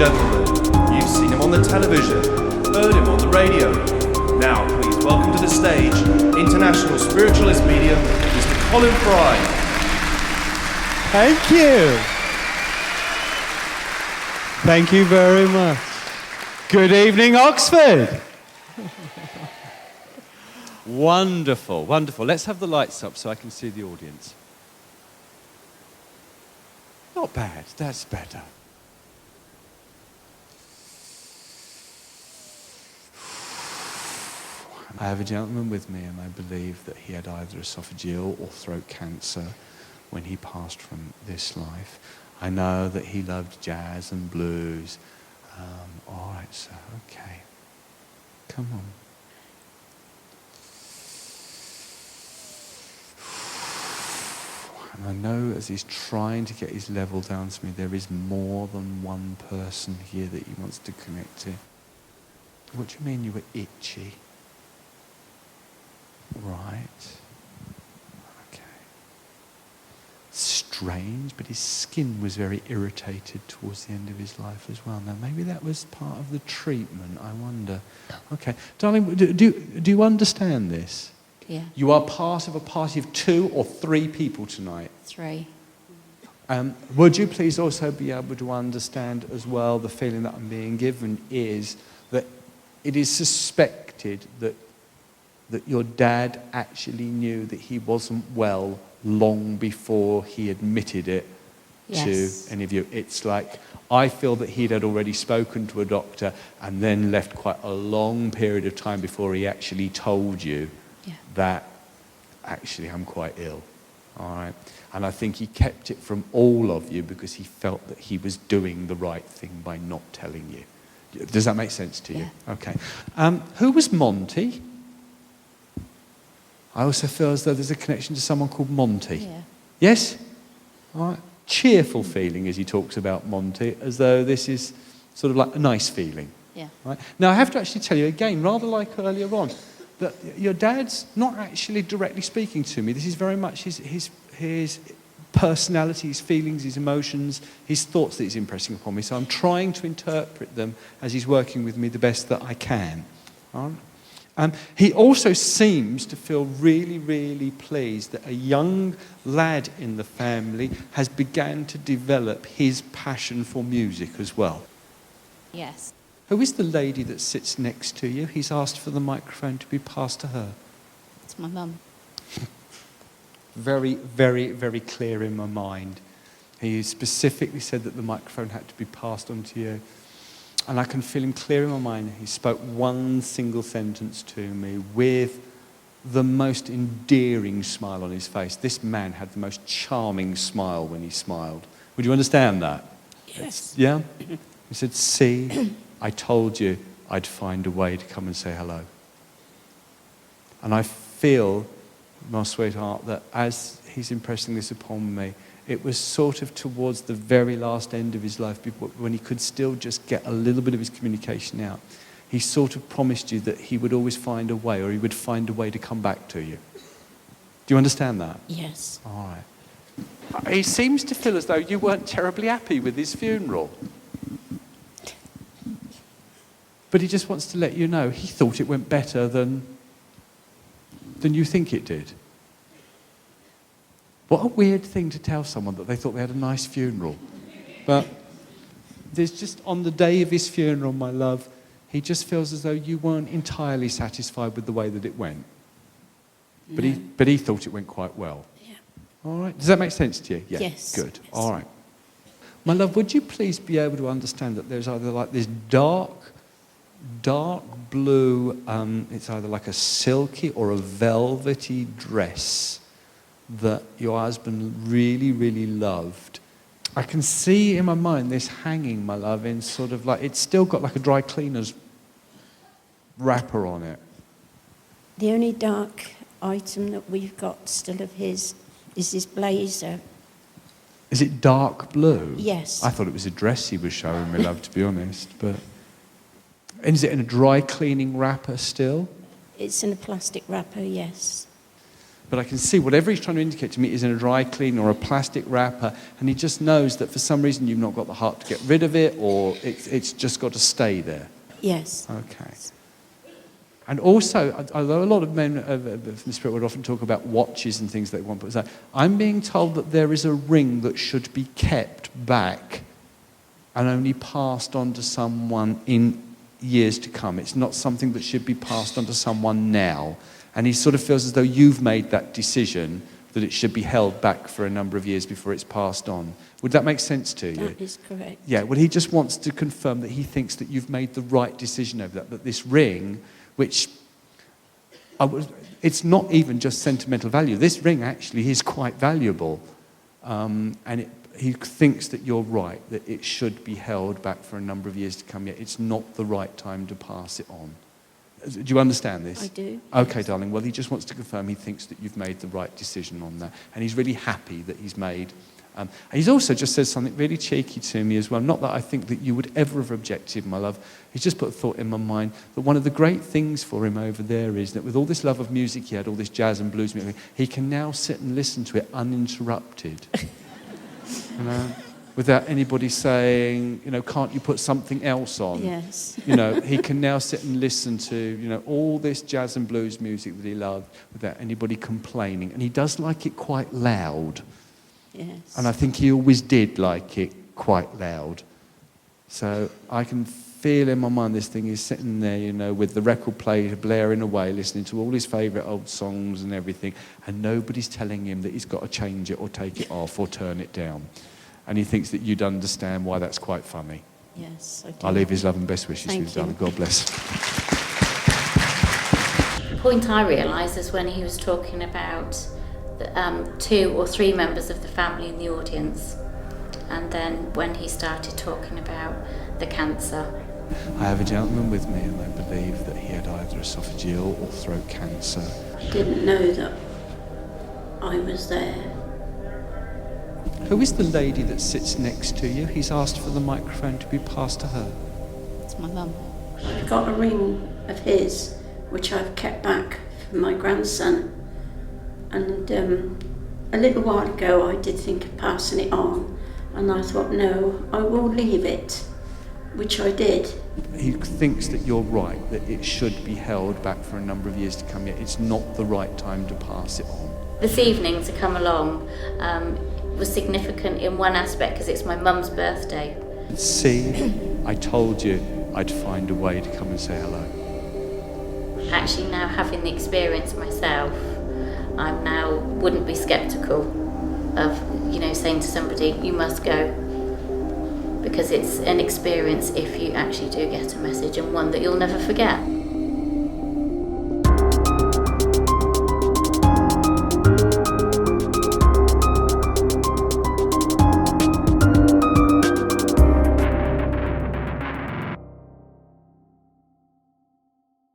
gentlemen, you've seen him on the television, heard him on the radio. Now, please welcome to the stage, international spiritualist medium, Mr. Colin Fry. Thank you. Thank you very much. Good evening, Oxford. Wonderful, wonderful. Let's have the lights up so I can see the audience. Not bad, that's better. I have a gentleman with me, and I believe that he had either esophageal or throat cancer when he passed from this life. I know that he loved jazz and blues. All right, sir, okay. Come on. And I know as he's trying to get his level down to me, there is more than one person here that he wants to connect to. What do you mean you were itchy? Right. Okay. Strange, but his skin was very irritated towards the end of his life as well. Now, maybe that was part of the treatment, I wonder. Okay. Darling, do you understand this? Yeah. You are part of a party of 2 or 3 people tonight. 3. Would you please also be able to understand as well the feeling that I'm being given is that it is suspected that your dad actually knew that he wasn't well long before he admitted it to any of you. It's like, I feel that he had already spoken to a doctor and then left quite a long period of time before he actually told you that actually I'm quite ill. All right. And I think he kept it from all of you because he felt that he was doing the right thing by not telling you. Does that make sense to you? Yeah. Okay. Who was Monty? I also feel as though there's a connection to someone called Monty. Yeah. Yes? All right. Cheerful feeling as he talks about Monty, as though this is sort of like a nice feeling. Yeah. Right? Now, I have to actually tell you again, rather like earlier on, that your dad's not actually directly speaking to me. This is very much his personality, his feelings, his emotions, his thoughts that he's impressing upon me. So I'm trying to interpret them as he's working with me the best that I can. All right? He also seems to feel really, really pleased that a young lad in the family has begun to develop his passion for music as well. Yes. Who is the lady that sits next to you? He's asked for the microphone to be passed to her. It's my mum. Very, very, very clear in my mind. He specifically said that the microphone had to be passed on to you. And I can feel him clear in my mind. He spoke one single sentence to me with the most endearing smile on his face. This man had the most charming smile when he smiled. Would you understand that? Yes. Yeah? He said, see, I told you I'd find a way to come and say hello. And I feel, my sweetheart, that as he's impressing this upon me, it was sort of towards the very last end of his life, when he could still just get a little bit of his communication out. He sort of promised you that he would always find a way, or he would find a way to come back to you. Do you understand that? Yes. All right. He seems to feel as though you weren't terribly happy with his funeral. But he just wants to let you know he thought it went better than you think it did. What a weird thing to tell someone, that they thought they had a nice funeral. But there's just, on the day of his funeral, my love, he just feels as though you weren't entirely satisfied with the way that it went. No. But he thought it went quite well. Yeah. All right. Does that make sense to you? Yeah. Yes. Good. Yes. All right. My love, would you please be able to understand that there's either like this dark blue, it's either like a silky or a velvety dress that your husband really, really loved. I can see in my mind this hanging, my love, in sort of like, it's still got like a dry cleaner's wrapper on it. The only dark item that we've got still of his is his blazer. Is it dark blue? Yes. I thought it was a dress he was showing me, love, to be honest. But and is it in a dry cleaning wrapper still? It's in a plastic wrapper, yes. But I can see whatever he's trying to indicate to me is in a dry clean or a plastic wrapper, and he just knows that for some reason you've not got the heart to get rid of it, or it's just got to stay there. Yes. Okay. And also, although a lot of men from the spirit would often talk about watches and things they want to put aside, I'm being told that there is a ring that should be kept back and only passed on to someone in years to come. It's not something that should be passed on to someone now. And he sort of feels as though you've made that decision that it should be held back for a number of years before it's passed on. Would that make sense to you? That is correct. Yeah, well, he just wants to confirm that he thinks that you've made the right decision over that this ring, which it's not even just sentimental value. This ring actually is quite valuable. He thinks that you're right, that it should be held back for a number of years to come, yet it's not the right time to pass it on. Do you understand this? I do. Okay, darling. Well, he just wants to confirm he thinks that you've made the right decision on that. And he's really happy that he's made. And he's also just said something really cheeky to me as well. Not that I think that you would ever have objected, my love. He's just put a thought in my mind that one of the great things for him over there is that with all this love of music he had, all this jazz and blues music, he can now sit and listen to it uninterrupted. You know? Without anybody saying, can't you put something else on? Yes. He can now sit and listen to, all this jazz and blues music that he loved without anybody complaining. And he does like it quite loud. Yes. And I think he always did like it quite loud. So I can feel in my mind this thing, he's sitting there, with the record player blaring away, listening to all his favourite old songs and everything, and nobody's telling him that he's got to change it or take it off or turn it down. And he thinks that you'd understand why that's quite funny. Yes, I do. I'll leave his love and best wishes Thank with you, darling. you. God bless. The point I realised is when he was talking about the, 2 or 3 members of the family in the audience, and then when he started talking about the cancer. I have a gentleman with me, and I believe that he had either esophageal or throat cancer. I didn't know that I was there. Who is the lady that sits next to you? He's asked for the microphone to be passed to her. It's my mum. I got a ring of his, which I've kept back for my grandson. And a little while ago I did think of passing it on, and I thought, no, I will leave it, which I did. He thinks that you're right, that it should be held back for a number of years to come, yet it's not the right time to pass it on. This evening to come along was significant in one aspect because it's my mum's birthday. See, I told you I'd find a way to come and say hello. Actually now having the experience myself, I now wouldn't be sceptical of, saying to somebody, you must go. Because it's an experience if you actually do get a message, and one that you'll never forget.